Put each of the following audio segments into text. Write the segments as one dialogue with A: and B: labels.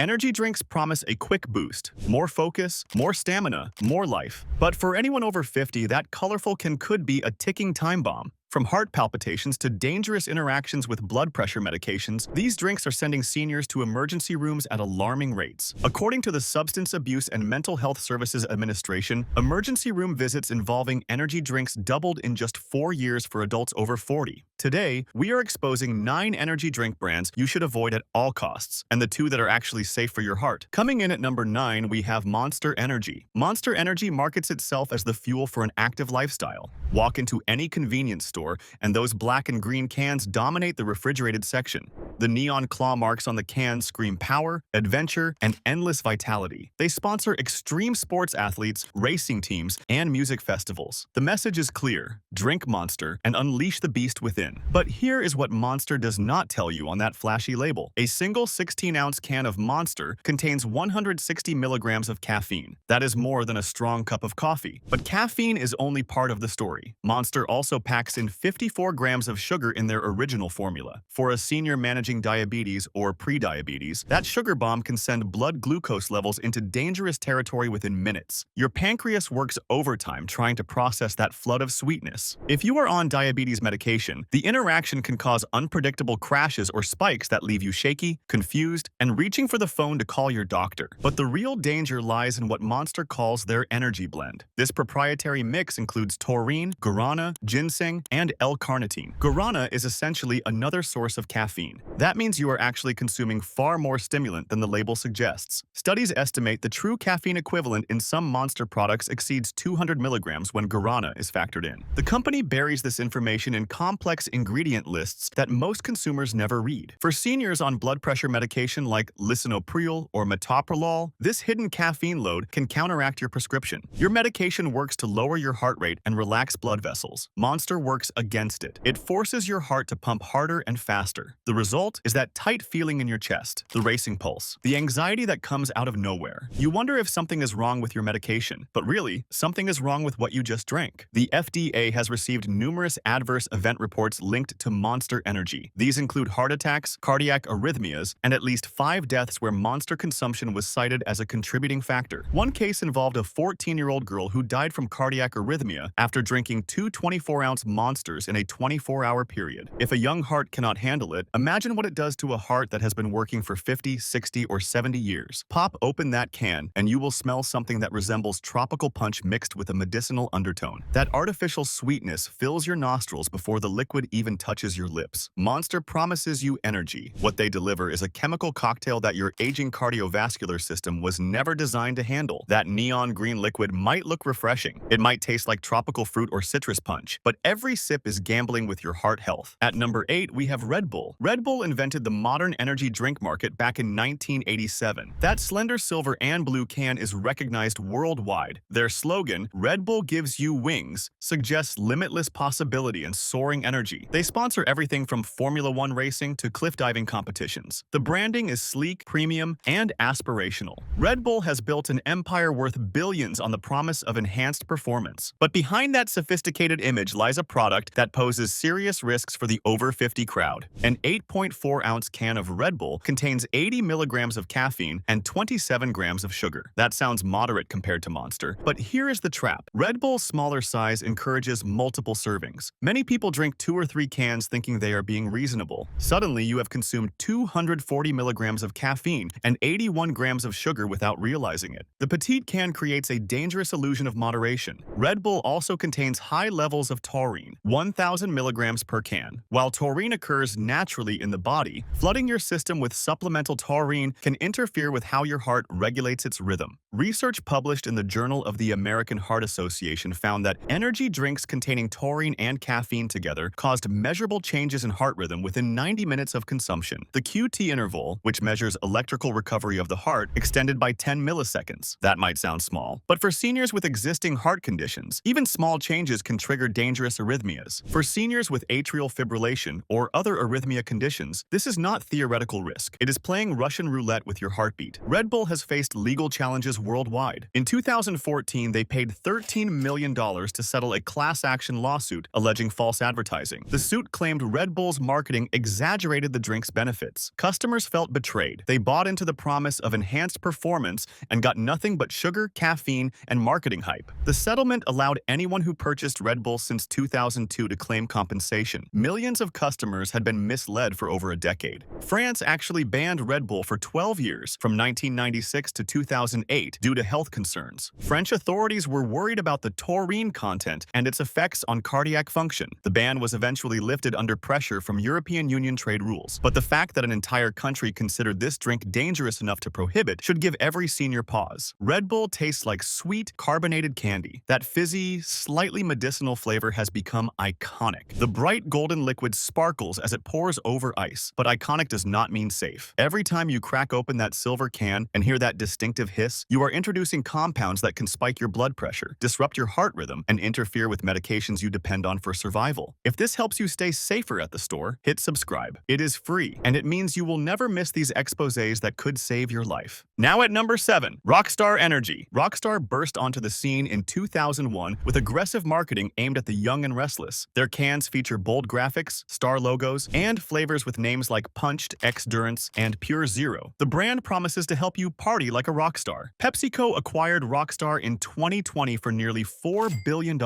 A: Energy drinks promise a quick boost, more focus, more stamina, more life. But for anyone over 50, that colorful could be a ticking time bomb. From heart palpitations to dangerous interactions with blood pressure medications, these drinks are sending seniors to emergency rooms at alarming rates. According to the Substance Abuse and Mental Health Services Administration, emergency room visits involving energy drinks doubled in just 4 years for adults over 40. Today, we are exposing 9 energy drink brands you should avoid at all costs, and the 2 that are actually safe for your heart. Coming in at number 9, we have Monster Energy. Monster Energy markets itself as the fuel for an active lifestyle. Walk into any convenience store, and those black and green cans dominate the refrigerated section. The neon claw marks on the cans scream power, adventure, and endless vitality. They sponsor extreme sports athletes, racing teams, and music festivals. The message is clear: drink Monster and unleash the beast within. But here is what Monster does not tell you on that flashy label. A single 16-ounce can of Monster contains 160 milligrams of caffeine. That is more than a strong cup of coffee. But caffeine is only part of the story. Monster also packs in 54 grams of sugar in their original formula. For a senior managing diabetes or prediabetes, that sugar bomb can send blood glucose levels into dangerous territory within minutes. Your pancreas works overtime trying to process that flood of sweetness. If you are on diabetes medication, the interaction can cause unpredictable crashes or spikes that leave you shaky, confused, and reaching for the phone to call your doctor. But the real danger lies in what Monster calls their energy blend. This proprietary mix includes taurine, guarana, ginseng, and L-carnitine. Guarana is essentially another source of caffeine. That means you are actually consuming far more stimulant than the label suggests. Studies estimate the true caffeine equivalent in some Monster products exceeds 200 milligrams when guarana is factored in. The company buries this information in complex ingredient lists that most consumers never read. For seniors on blood pressure medication like lisinopril or metoprolol, this hidden caffeine load can counteract your prescription. Your medication works to lower your heart rate and relax blood vessels. Monster works against it. It forces your heart to pump harder and faster. The result is that tight feeling in your chest, the racing pulse, the anxiety that comes out of nowhere. You wonder if something is wrong with your medication, but really, something is wrong with what you just drank. The FDA has received numerous adverse event reports linked to Monster Energy. These include heart attacks, cardiac arrhythmias, and at least 5 deaths where Monster consumption was cited as a contributing factor. One case involved a 14-year-old girl who died from cardiac arrhythmia after drinking 2 24-ounce Monsters in a 24-hour period. If a young heart cannot handle it, imagine what it does to a heart that has been working for 50, 60, or 70 years. Pop open that can, and you will smell something that resembles tropical punch mixed with a medicinal undertone. That artificial sweetness fills your nostrils before the liquid even touches your lips. Monster promises you energy. What they deliver is a chemical cocktail that your aging cardiovascular system was never designed to handle. That neon green liquid might look refreshing. It might taste like tropical fruit or citrus punch, but every sip is gambling with your heart health. At number 8, we have Red Bull. Red Bull invented the modern energy drink market back in 1987. That slender silver and blue can is recognized worldwide. Their slogan, "Red Bull gives you wings," suggests limitless possibility and soaring energy. They sponsor everything from Formula One racing to cliff diving competitions. The branding is sleek, premium, and aspirational. Red Bull has built an empire worth billions on the promise of enhanced performance. But behind that sophisticated image lies a product that poses serious risks for the over 50 crowd. An 8.4-ounce can of Red Bull contains 80 milligrams of caffeine and 27 grams of sugar. That sounds moderate compared to Monster, but here is the trap. Red Bull's smaller size encourages multiple servings. Many people drink 2 or 3 cans thinking they are being reasonable. Suddenly, you have consumed 240 milligrams of caffeine and 81 grams of sugar without realizing it. The petite can creates a dangerous illusion of moderation. Red Bull also contains high levels of taurine, 1,000 milligrams per can. While taurine occurs naturally in the body, flooding your system with supplemental taurine can interfere with how your heart regulates its rhythm. Research published in the Journal of the American Heart Association found that energy drinks containing taurine and caffeine together caused measurable changes in heart rhythm within 90 minutes of consumption. The QT interval, which measures electrical recovery of the heart, extended by 10 milliseconds. That might sound small, but for seniors with existing heart conditions, even small changes can trigger dangerous arrhythmias arrhythmias. For seniors with atrial fibrillation or other arrhythmia conditions, this is not theoretical risk. It is playing Russian roulette with your heartbeat. Red Bull has faced legal challenges worldwide. In 2014, they paid $13 million to settle a class-action lawsuit alleging false advertising. The suit claimed Red Bull's marketing exaggerated the drink's benefits. Customers felt betrayed. They bought into the promise of enhanced performance and got nothing but sugar, caffeine, and marketing hype. The settlement allowed anyone who purchased Red Bull since 2002 to claim compensation. Millions of customers had been misled for over a decade. France actually banned Red Bull for 12 years, from 1996 to 2008, due to health concerns. French authorities were worried about the taurine content and its effects on cardiac function. The ban was eventually lifted under pressure from European Union trade rules. But the fact that an entire country considered this drink dangerous enough to prohibit should give every senior pause. Red Bull tastes like sweet, carbonated candy. That fizzy, slightly medicinal flavor has become iconic. The bright golden liquid sparkles as it pours over ice, but iconic does not mean safe. Every time you crack open that silver can and hear that distinctive hiss, you are introducing compounds that can spike your blood pressure, disrupt your heart rhythm, and interfere with medications you depend on for survival. If this helps you stay safer at the store, hit subscribe. It is free, and it means you will never miss these exposés that could save your life. Now at number 7, Rockstar Energy. Rockstar burst onto the scene in 2001 with aggressive marketing aimed at the young and restless. Their cans feature bold graphics, star logos, and flavors with names like Punched, X-Durance, and Pure Zero. The brand promises to help you party like a rock star. PepsiCo acquired Rockstar in 2020 for nearly $4 billion.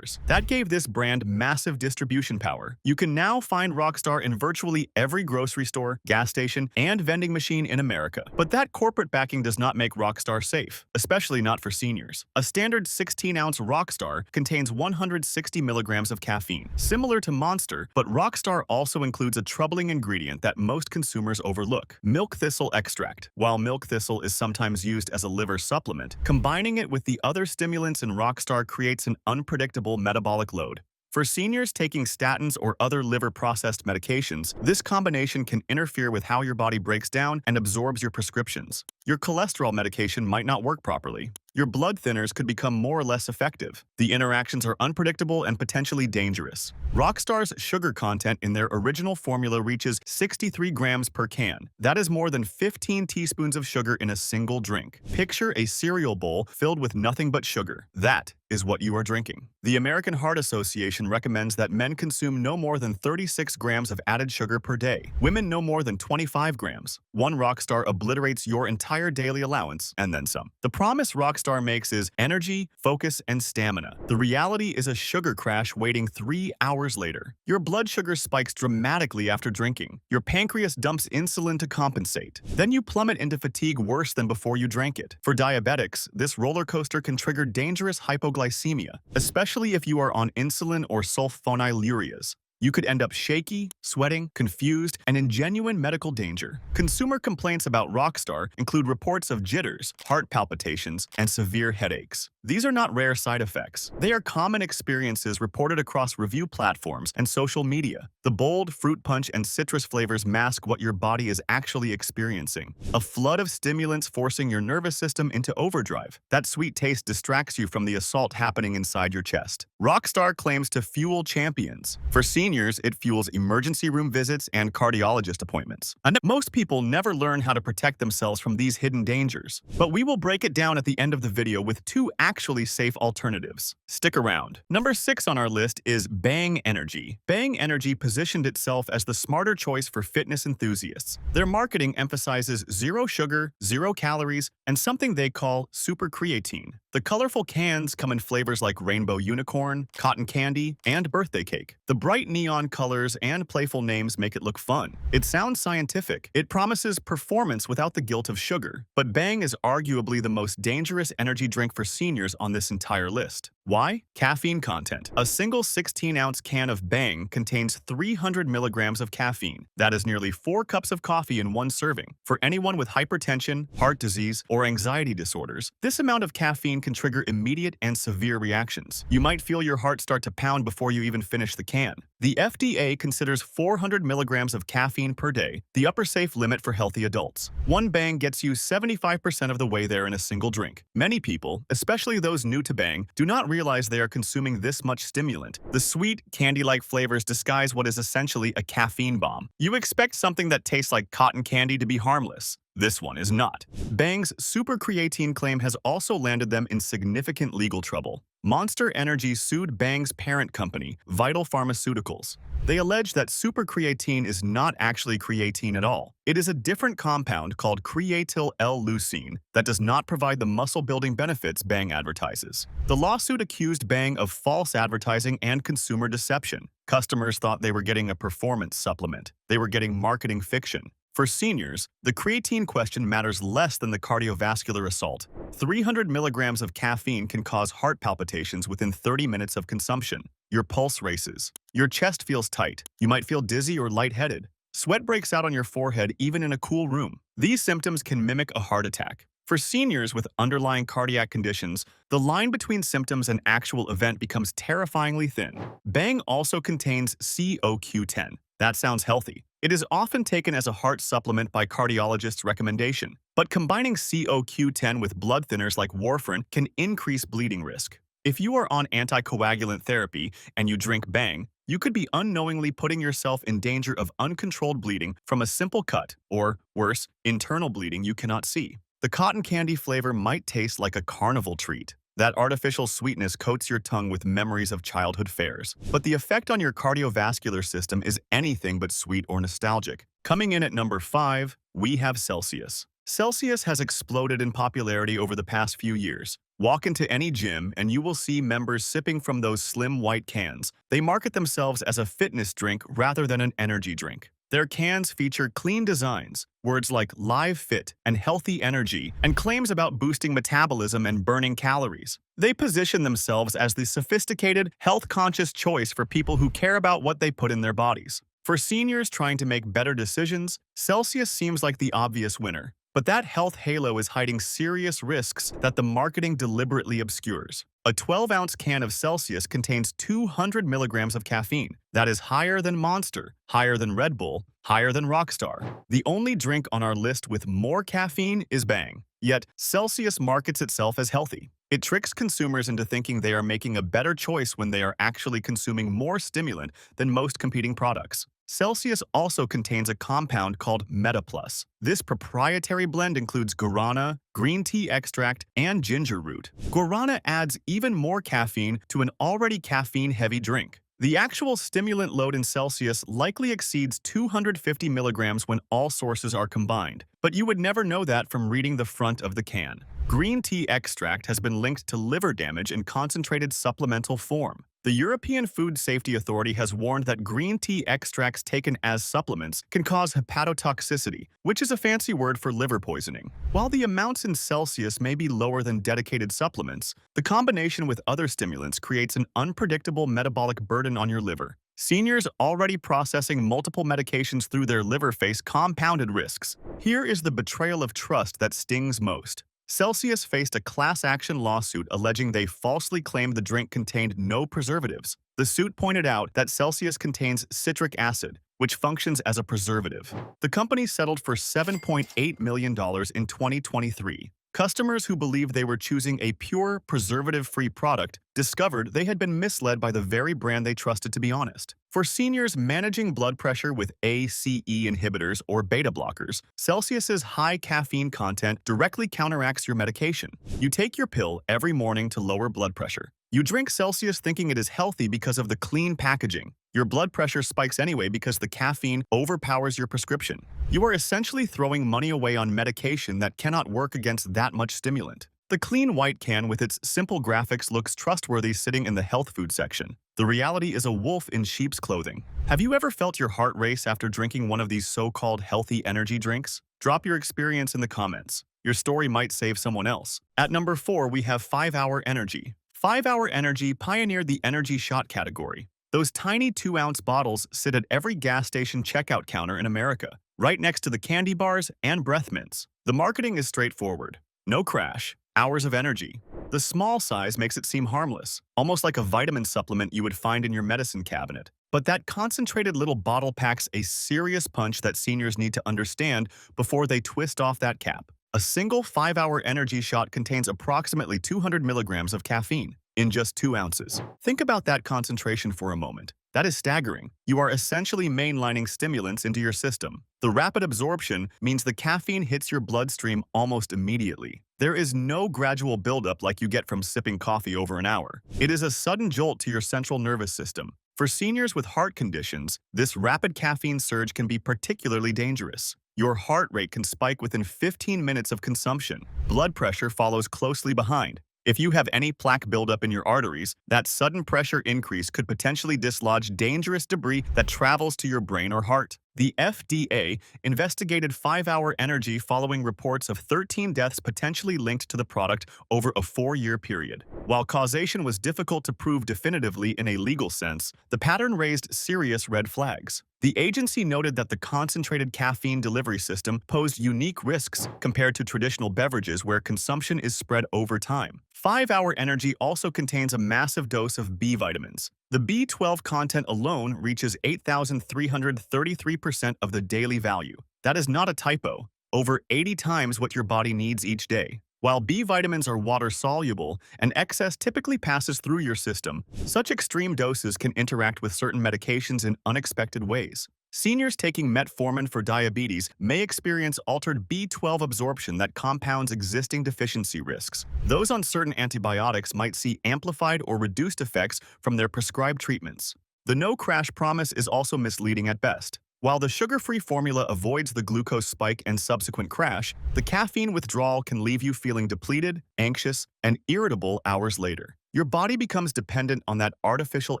A: That gave this brand massive distribution power. You can now find Rockstar in virtually every grocery store, gas station, and vending machine in America. But that corporate backing does not make Rockstar safe, especially not for seniors. A standard 16-ounce Rockstar contains 160 milligrams of caffeine, similar to Monster, but Rockstar also includes a troubling ingredient that most consumers overlook: milk thistle extract. While milk thistle is sometimes used as a liver supplement, combining it with the other stimulants in Rockstar creates an unpredictable metabolic load. For seniors taking statins or other liver-processed medications, this combination can interfere with how your body breaks down and absorbs your prescriptions. Your cholesterol medication might not work properly. Your blood thinners could become more or less effective. The interactions are unpredictable and potentially dangerous. Rockstar's sugar content in their original formula reaches 63 grams per can. That is more than 15 teaspoons of sugar in a single drink. Picture a cereal bowl filled with nothing but sugar. That is what you are drinking. The American Heart Association recommends that men consume no more than 36 grams of added sugar per day. Women no more than 25 grams. One Rockstar obliterates your entire daily allowance and then some. The promise Rockstar makes is energy, focus, and stamina. The reality is a sugar crash waiting 3 hours later. Your blood sugar spikes dramatically after drinking. Your pancreas dumps insulin to compensate. Then you plummet into fatigue worse than before you drank it. For diabetics, this roller coaster can trigger dangerous hypoglycemia, especially if you are on insulin or sulfonylureas. You could end up shaky, sweating, confused, and in genuine medical danger. Consumer complaints about Rockstar include reports of jitters, heart palpitations, and severe headaches. These are not rare side effects. They are common experiences reported across review platforms and social media. The bold, fruit punch, and citrus flavors mask what your body is actually experiencing: a flood of stimulants forcing your nervous system into overdrive. That sweet taste distracts you from the assault happening inside your chest. Rockstar claims to fuel champions. For seniors, it fuels emergency room visits and cardiologist appointments. And most people never learn how to protect themselves from these hidden dangers. But we will break it down at the end of the video with 2 actually safe alternatives. Stick around. Number 6 on our list is Bang Energy. Bang Energy positioned itself as the smarter choice for fitness enthusiasts. Their marketing emphasizes 0 sugar, 0 calories, and something they call super creatine. The colorful cans come in flavors like rainbow unicorn, cotton candy, and birthday cake. The bright neon colors and playful names make it look fun. It sounds scientific. It promises performance without the guilt of sugar. But Bang is arguably the most dangerous energy drink for seniors on this entire list. Why? Caffeine content. A single 16-ounce can of Bang contains 300 milligrams of caffeine. That is nearly 4 cups of coffee in one serving. For anyone with hypertension, heart disease, or anxiety disorders, this amount of caffeine can trigger immediate and severe reactions. You might feel your heart start to pound before you even finish the can. The FDA considers 400 milligrams of caffeine per day the upper safe limit for healthy adults. One Bang gets you 75% of the way there in a single drink. Many people, especially those new to Bang, do not realize they are consuming this much stimulant. The sweet, candy-like flavors disguise what is essentially a caffeine bomb. You expect something that tastes like cotton candy to be harmless. This one is not. Bang's super creatine claim has also landed them in significant legal trouble. Monster Energy sued Bang's parent company, Vital Pharmaceuticals. They allege that super creatine is not actually creatine at all. It is a different compound called creatyl-L-leucine that does not provide the muscle-building benefits Bang advertises. The lawsuit accused Bang of false advertising and consumer deception. Customers thought they were getting a performance supplement. They were getting marketing fiction. For seniors, the creatine question matters less than the cardiovascular assault. 300 milligrams of caffeine can cause heart palpitations within 30 minutes of consumption. Your pulse races. Your chest feels tight. You might feel dizzy or lightheaded. Sweat breaks out on your forehead even in a cool room. These symptoms can mimic a heart attack. For seniors with underlying cardiac conditions, the line between symptoms and actual event becomes terrifyingly thin. Bang also contains CoQ10. That sounds healthy. It is often taken as a heart supplement by cardiologists' recommendation, but combining CoQ10 with blood thinners like warfarin can increase bleeding risk. If you are on anticoagulant therapy and you drink Bang, you could be unknowingly putting yourself in danger of uncontrolled bleeding from a simple cut, or, worse, internal bleeding you cannot see. The cotton candy flavor might taste like a carnival treat. That artificial sweetness coats your tongue with memories of childhood fairs. But the effect on your cardiovascular system is anything but sweet or nostalgic. Coming in at number 5, we have Celsius. Celsius has exploded in popularity over the past few years. Walk into any gym and you will see members sipping from those slim white cans. They market themselves as a fitness drink rather than an energy drink. Their cans feature clean designs, words like live fit and healthy energy, and claims about boosting metabolism and burning calories. They position themselves as the sophisticated, health-conscious choice for people who care about what they put in their bodies. For seniors trying to make better decisions, Celsius seems like the obvious winner. But that health halo is hiding serious risks that the marketing deliberately obscures. A 12-ounce can of Celsius contains 200 milligrams of caffeine. That is higher than Monster, higher than Red Bull, higher than Rockstar. The only drink on our list with more caffeine is Bang. Yet, Celsius markets itself as healthy. It tricks consumers into thinking they are making a better choice when they are actually consuming more stimulant than most competing products. Celsius also contains a compound called MetaPlus. This proprietary blend includes guarana, green tea extract, and ginger root. Guarana adds even more caffeine to an already caffeine-heavy drink. The actual stimulant load in Celsius likely exceeds 250 milligrams when all sources are combined, but you would never know that from reading the front of the can. Green tea extract has been linked to liver damage in concentrated supplemental form. The European Food Safety Authority has warned that green tea extracts taken as supplements can cause hepatotoxicity, which is a fancy word for liver poisoning. While the amounts in Celsius may be lower than dedicated supplements, the combination with other stimulants creates an unpredictable metabolic burden on your liver. Seniors already processing multiple medications through their liver face compounded risks. Here is the betrayal of trust that stings most. Celsius faced a class action lawsuit alleging they falsely claimed the drink contained no preservatives. The suit pointed out that Celsius contains citric acid, which functions as a preservative. The company settled for $7.8 million in 2023. Customers who believed they were choosing a pure, preservative-free product discovered they had been misled by the very brand they trusted to be honest. For seniors managing blood pressure with ACE inhibitors or beta blockers, Celsius's high caffeine content directly counteracts your medication. You take your pill every morning to lower blood pressure. You drink Celsius thinking it is healthy because of the clean packaging. Your blood pressure spikes anyway because the caffeine overpowers your prescription. You are essentially throwing money away on medication that cannot work against that much stimulant. The clean white can with its simple graphics looks trustworthy sitting in the health food section. The reality is a wolf in sheep's clothing. Have you ever felt your heart race after drinking one of these so-called healthy energy drinks? Drop your experience in the comments. Your story might save someone else. At number 4, we have 5-Hour Energy. 5-Hour Energy pioneered the energy shot category. Those tiny 2-ounce bottles sit at every gas station checkout counter in America, right next to the candy bars and breath mints. The marketing is straightforward. No crash, hours of energy. The small size makes it seem harmless, almost like a vitamin supplement you would find in your medicine cabinet. But that concentrated little bottle packs a serious punch that seniors need to understand before they twist off that cap. A single 5-hour energy shot contains approximately 200 milligrams of caffeine in just 2 ounces. Think about that concentration for a moment. That is staggering. You are essentially mainlining stimulants into your system. The rapid absorption means the caffeine hits your bloodstream almost immediately. There is no gradual buildup like you get from sipping coffee over an hour. It is a sudden jolt to your central nervous system. For seniors with heart conditions, this rapid caffeine surge can be particularly dangerous. Your heart rate can spike within 15 minutes of consumption. Blood pressure follows closely behind. If you have any plaque buildup in your arteries, that sudden pressure increase could potentially dislodge dangerous debris that travels to your brain or heart. The FDA investigated 5-hour energy following reports of 13 deaths potentially linked to the product over a 4-year period. While causation was difficult to prove definitively in a legal sense, the pattern raised serious red flags. The agency noted that the concentrated caffeine delivery system posed unique risks compared to traditional beverages where consumption is spread over time. 5-hour energy also contains a massive dose of B vitamins. The B12 content alone reaches 8,333% of the daily value. That is not a typo. Over 80 times what your body needs each day. While B vitamins are water-soluble, and excess typically passes through your system, such extreme doses can interact with certain medications in unexpected ways. Seniors taking metformin for diabetes may experience altered B12 absorption that compounds existing deficiency risks. Those on certain antibiotics might see amplified or reduced effects from their prescribed treatments. The no-crash promise is also misleading at best. While the sugar-free formula avoids the glucose spike and subsequent crash, the caffeine withdrawal can leave you feeling depleted, anxious, and irritable hours later. Your body becomes dependent on that artificial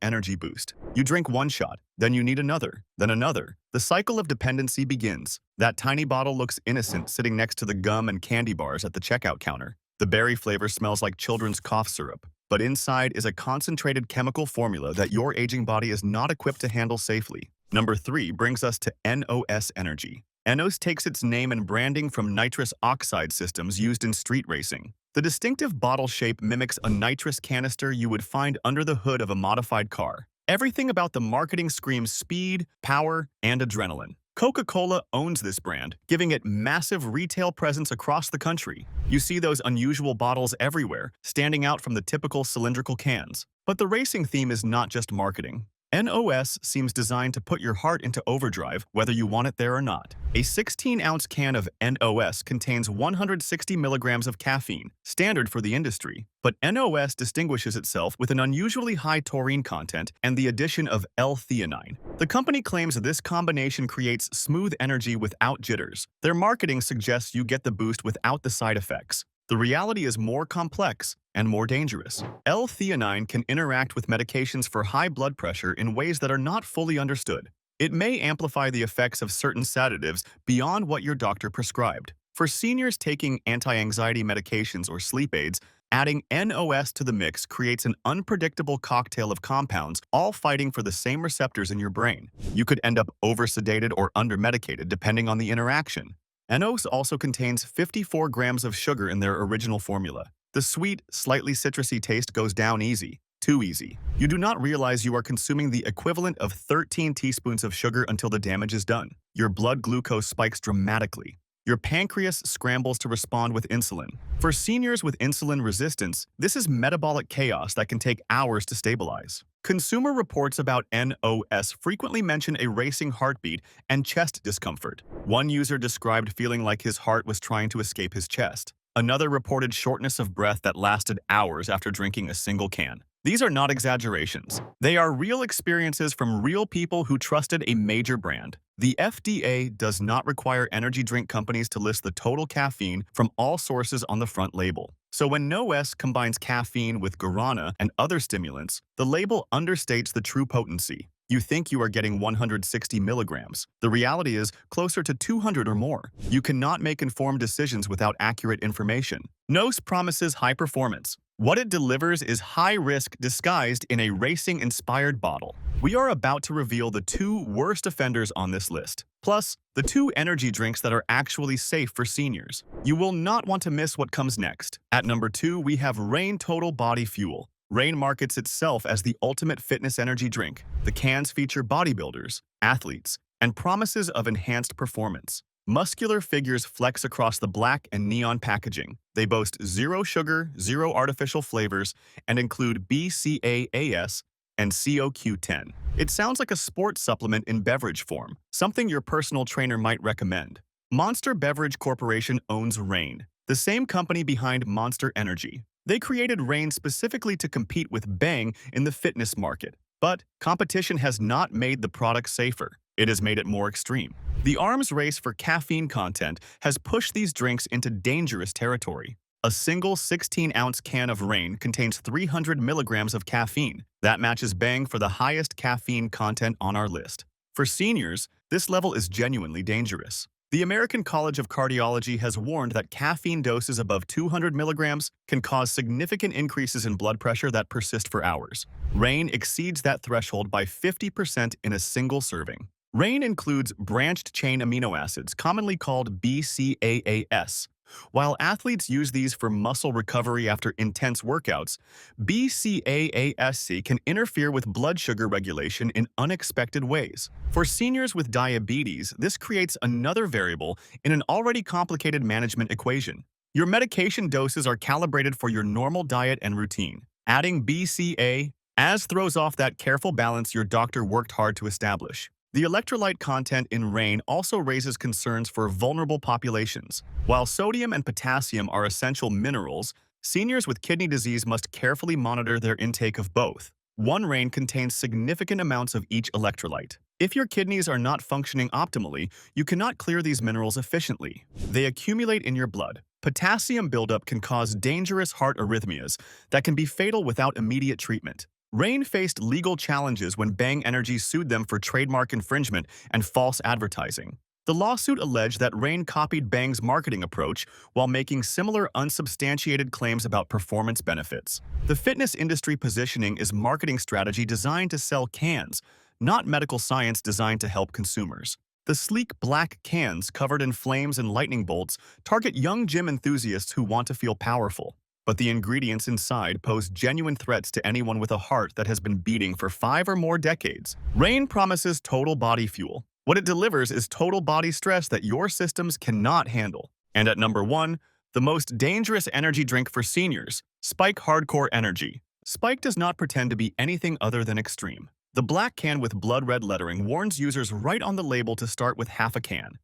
A: energy boost. You drink one shot, then you need another, then another. The cycle of dependency begins. That tiny bottle looks innocent sitting next to the gum and candy bars at the checkout counter. The berry flavor smells like children's cough syrup, but inside is a concentrated chemical formula that your aging body is not equipped to handle safely. Number 3 brings us to NOS Energy. NOS takes its name and branding from nitrous oxide systems used in street racing. The distinctive bottle shape mimics a nitrous canister you would find under the hood of a modified car. Everything about the marketing screams speed, power, and adrenaline. Coca-Cola owns this brand, giving it massive retail presence across the country. You see those unusual bottles everywhere, standing out from the typical cylindrical cans. But the racing theme is not just marketing. NOS seems designed to put your heart into overdrive whether you want it there or not. A 16-ounce can of NOS contains 160 milligrams of caffeine, standard for the industry. But NOS distinguishes itself with an unusually high taurine content and the addition of L-theanine. The company claims this combination creates smooth energy without jitters. Their marketing suggests you get the boost without the side effects. The reality is more complex and more dangerous. L-theanine can interact with medications for high blood pressure in ways that are not fully understood. It may amplify the effects of certain sedatives beyond what your doctor prescribed. For seniors taking anti-anxiety medications or sleep aids, adding NOS to the mix creates an unpredictable cocktail of compounds, all fighting for the same receptors in your brain. You could end up over-sedated or under-medicated depending on the interaction. NOS also contains 54 grams of sugar in their original formula. The sweet, slightly citrusy taste goes down easy. Too easy. You do not realize you are consuming the equivalent of 13 teaspoons of sugar until the damage is done. Your blood glucose spikes dramatically. Your pancreas scrambles to respond with insulin. For seniors with insulin resistance, this is metabolic chaos that can take hours to stabilize. Consumer reports about NOS frequently mention a racing heartbeat and chest discomfort. One user described feeling like his heart was trying to escape his chest. Another reported shortness of breath that lasted hours after drinking a single can. These are not exaggerations. They are real experiences from real people who trusted a major brand. The FDA does not require energy drink companies to list the total caffeine from all sources on the front label. So when NOS combines caffeine with guarana and other stimulants, the label understates the true potency. You think you are getting 160 milligrams. The reality is closer to 200 or more. You cannot make informed decisions without accurate information. NOS promises high performance. What it delivers is high risk disguised in a racing-inspired bottle. We are about to reveal the 2 worst offenders on this list, plus the 2 energy drinks that are actually safe for seniors. You will not want to miss what comes next. At number 2, we have Reign Total Body Fuel. Rain markets itself as the ultimate fitness energy drink. The cans feature bodybuilders, athletes, and promises of enhanced performance. Muscular figures flex across the black and neon packaging. They boast zero sugar, zero artificial flavors, and include BCAAs and CoQ10. It sounds like a sports supplement in beverage form, something your personal trainer might recommend. Monster Beverage Corporation owns Reign, the same company behind Monster Energy. They created Reign specifically to compete with Bang in the fitness market. But competition has not made the product safer. It has made it more extreme. The arms race for caffeine content has pushed these drinks into dangerous territory. A single 16-ounce can of Reign contains 300 milligrams of caffeine. That matches Bang for the highest caffeine content on our list. For seniors, this level is genuinely dangerous. The American College of Cardiology has warned that caffeine doses above 200 milligrams can cause significant increases in blood pressure that persist for hours. Reign exceeds that threshold by 50% in a single serving. Reign includes branched-chain amino acids, commonly called BCAAs. While athletes use these for muscle recovery after intense workouts, BCAASC can interfere with blood sugar regulation in unexpected ways. For seniors with diabetes, this creates another variable in an already complicated management equation. Your medication doses are calibrated for your normal diet and routine. Adding BCAAs throws off that careful balance your doctor worked hard to establish. The electrolyte content in Reign also raises concerns for vulnerable populations. While sodium and potassium are essential minerals, seniors with kidney disease must carefully monitor their intake of both. One Reign contains significant amounts of each electrolyte. If your kidneys are not functioning optimally, you cannot clear these minerals efficiently. They accumulate in your blood. Potassium buildup can cause dangerous heart arrhythmias that can be fatal without immediate treatment. Reign faced legal challenges when Bang Energy sued them for trademark infringement and false advertising. The lawsuit alleged that Reign copied Bang's marketing approach while making similar unsubstantiated claims about performance benefits. The fitness industry positioning is marketing strategy designed to sell cans, not medical science designed to help consumers. The sleek black cans covered in flames and lightning bolts target young gym enthusiasts who want to feel powerful. But the ingredients inside pose genuine threats to anyone with a heart that has been beating for 5 or more decades. Reign promises total body fuel. What it delivers is total body stress that your systems cannot handle. And at number 1, the most dangerous energy drink for seniors, Spike Hardcore Energy. Spike does not pretend to be anything other than extreme. The black can with blood red lettering warns users right on the label to start with half a can.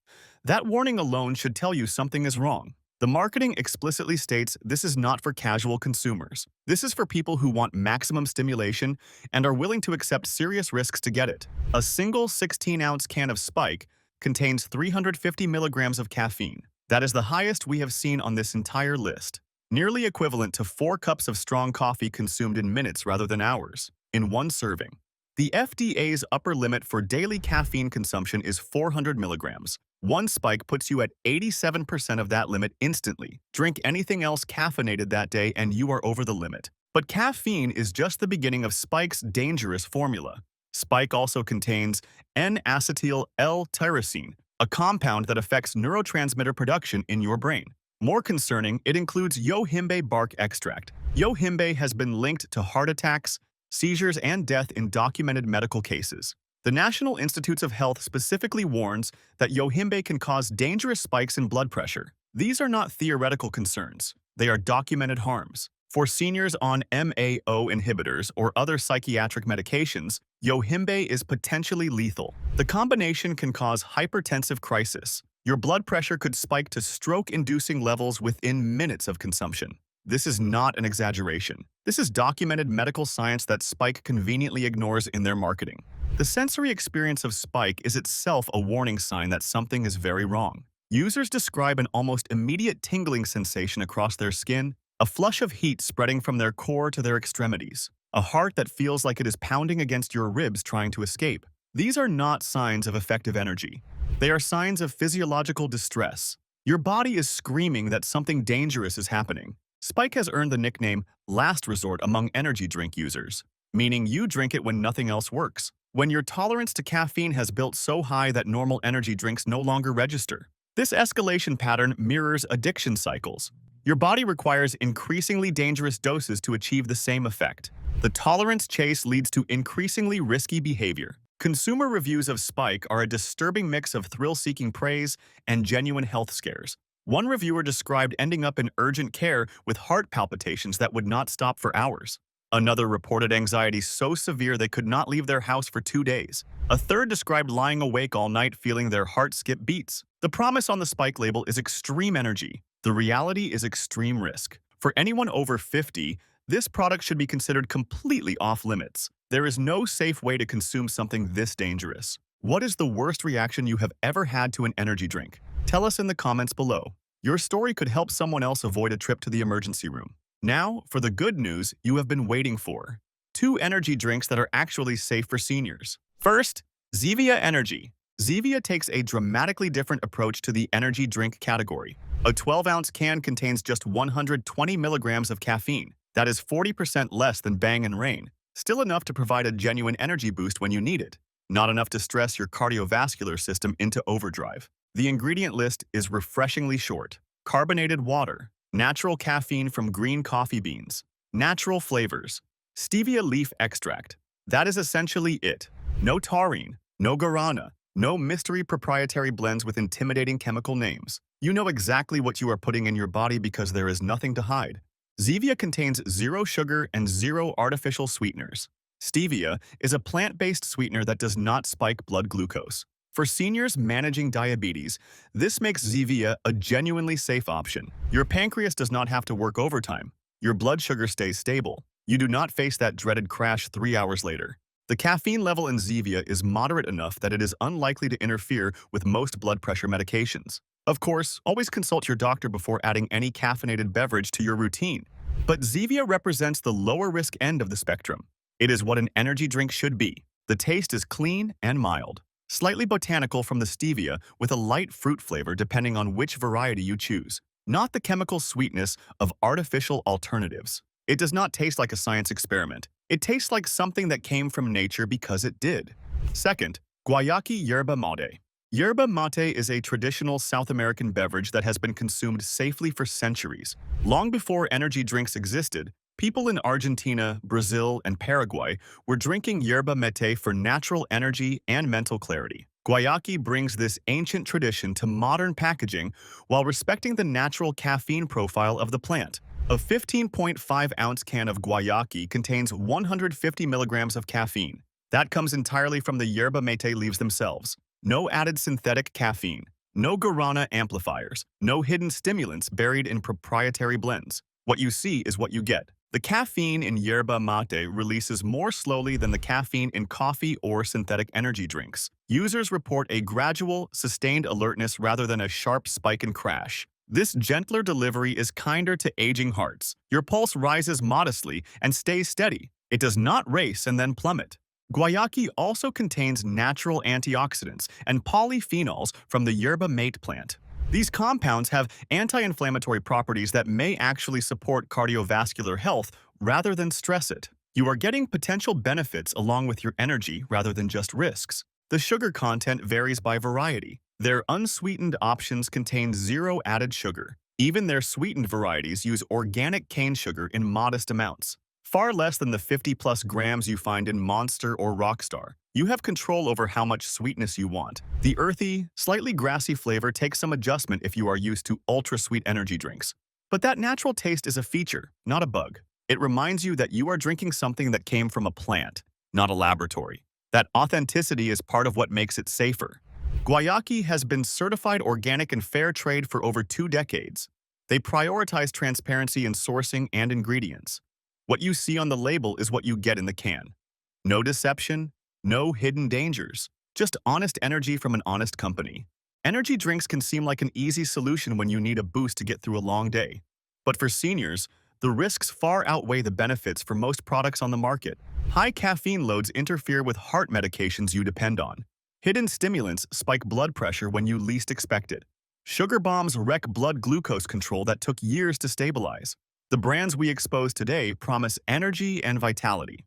A: That warning alone should tell you something is wrong. The marketing explicitly states this is not for casual consumers. This is for people who want maximum stimulation and are willing to accept serious risks to get it. A single 16-ounce can of Spike contains 350 milligrams of caffeine. That is the highest we have seen on this entire list, nearly equivalent to 4 cups of strong coffee consumed in minutes rather than hours, in one serving. The FDA's upper limit for daily caffeine consumption is 400 milligrams. One Spike puts you at 87% of that limit instantly. Drink anything else caffeinated that day and you are over the limit. But caffeine is just the beginning of Spike's dangerous formula. Spike also contains N-acetyl L-tyrosine, a compound that affects neurotransmitter production in your brain. More concerning, it includes yohimbe bark extract. Yohimbe has been linked to heart attacks, seizures, and death in documented medical cases. The National Institutes of Health specifically warns that yohimbe can cause dangerous spikes in blood pressure. These are not theoretical concerns. They are documented harms. For seniors on MAO inhibitors or other psychiatric medications, yohimbe is potentially lethal. The combination can cause hypertensive crisis. Your blood pressure could spike to stroke-inducing levels within minutes of consumption. This is not an exaggeration. This is documented medical science that Spike conveniently ignores in their marketing. The sensory experience of Spike is itself a warning sign that something is very wrong. Users describe an almost immediate tingling sensation across their skin, a flush of heat spreading from their core to their extremities, a heart that feels like it is pounding against your ribs trying to escape. These are not signs of effective energy. They are signs of physiological distress. Your body is screaming that something dangerous is happening. Spike has earned the nickname last resort among energy drink users, meaning you drink it when nothing else works. When your tolerance to caffeine has built so high that normal energy drinks no longer register. This escalation pattern mirrors addiction cycles. Your body requires increasingly dangerous doses to achieve the same effect. The tolerance chase leads to increasingly risky behavior. Consumer reviews of Spike are a disturbing mix of thrill-seeking praise and genuine health scares. One reviewer described ending up in urgent care with heart palpitations that would not stop for hours. Another reported anxiety so severe they could not leave their house for 2 days. A third described lying awake all night feeling their heart skip beats. The promise on the Spike label is extreme energy. The reality is extreme risk. For anyone over 50, this product should be considered completely off-limits. There is no safe way to consume something this dangerous. What is the worst reaction you have ever had to an energy drink? Tell us in the comments below. Your story could help someone else avoid a trip to the emergency room. Now, for the good news you have been waiting for. 2 energy drinks that are actually safe for seniors. First, Zevia Energy. Zevia takes a dramatically different approach to the energy drink category. A 12-ounce can contains just 120 milligrams of caffeine. That is 40% less than Bang and Rain. Still enough to provide a genuine energy boost when you need it. Not enough to stress your cardiovascular system into overdrive. The ingredient list is refreshingly short. Carbonated water, natural caffeine from green coffee beans, natural flavors, stevia leaf extract. That is essentially it. No taurine, no guarana, no mystery proprietary blends with intimidating chemical names. You know exactly what you are putting in your body because there is nothing to hide. Zevia contains 0 sugar and 0 artificial sweeteners. Stevia is a plant-based sweetener that does not spike blood glucose. For seniors managing diabetes, this makes Zevia a genuinely safe option. Your pancreas does not have to work overtime. Your blood sugar stays stable. You do not face that dreaded crash 3 hours later. The caffeine level in Zevia is moderate enough that it is unlikely to interfere with most blood pressure medications. Of course, always consult your doctor before adding any caffeinated beverage to your routine. But Zevia represents the lower risk end of the spectrum. It is what an energy drink should be. The taste is clean and mild. Slightly botanical from the stevia with a light fruit flavor depending on which variety you choose. Not the chemical sweetness of artificial alternatives. It does not taste like a science experiment. It tastes like something that came from nature because it did. Second, Guayaki Yerba Mate. Yerba mate is a traditional South American beverage that has been consumed safely for centuries. Long before energy drinks existed, people in Argentina, Brazil, and Paraguay were drinking yerba mate for natural energy and mental clarity. Guayaki brings this ancient tradition to modern packaging while respecting the natural caffeine profile of the plant. A 15.5-ounce can of Guayaki contains 150 milligrams of caffeine. That comes entirely from the yerba mate leaves themselves. No added synthetic caffeine, no guarana amplifiers, no hidden stimulants buried in proprietary blends. What you see is what you get. The caffeine in yerba mate releases more slowly than the caffeine in coffee or synthetic energy drinks. Users report a gradual, sustained alertness rather than a sharp spike and crash. This gentler delivery is kinder to aging hearts. Your pulse rises modestly and stays steady. It does not race and then plummet. Guayaki also contains natural antioxidants and polyphenols from the yerba mate plant. These compounds have anti-inflammatory properties that may actually support cardiovascular health rather than stress it. You are getting potential benefits along with your energy rather than just risks. The sugar content varies by variety. Their unsweetened options contain 0 added sugar. Even their sweetened varieties use organic cane sugar in modest amounts. Far less than the 50-plus grams you find in Monster or Rockstar. You have control over how much sweetness you want. The earthy, slightly grassy flavor takes some adjustment if you are used to ultra-sweet energy drinks. But that natural taste is a feature, not a bug. It reminds you that you are drinking something that came from a plant, not a laboratory. That authenticity is part of what makes it safer. Guayaki has been certified organic and fair trade for over 2 decades. They prioritize transparency in sourcing and ingredients. What you see on the label is what you get in the can. No deception, no hidden dangers, just honest energy from an honest company. Energy drinks can seem like an easy solution when you need a boost to get through a long day. But for seniors, the risks far outweigh the benefits for most products on the market. High caffeine loads interfere with heart medications you depend on. Hidden stimulants spike blood pressure when you least expect it. Sugar bombs wreck blood glucose control that took years to stabilize. The brands we expose today promise energy and vitality.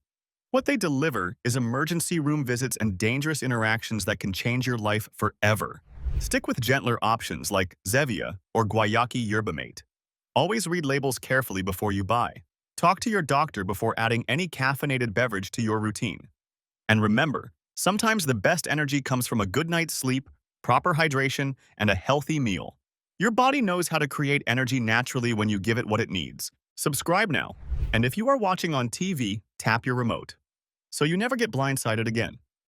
A: What they deliver is emergency room visits and dangerous interactions that can change your life forever. Stick with gentler options like Zevia or Guayaki Yerba Mate. Always read labels carefully before you buy. Talk to your doctor before adding any caffeinated beverage to your routine. And remember, sometimes the best energy comes from a good night's sleep, proper hydration, and a healthy meal. Your body knows how to create energy naturally when you give it what it needs. Subscribe now. And if you are watching on TV, tap your remote so you never get blindsided again.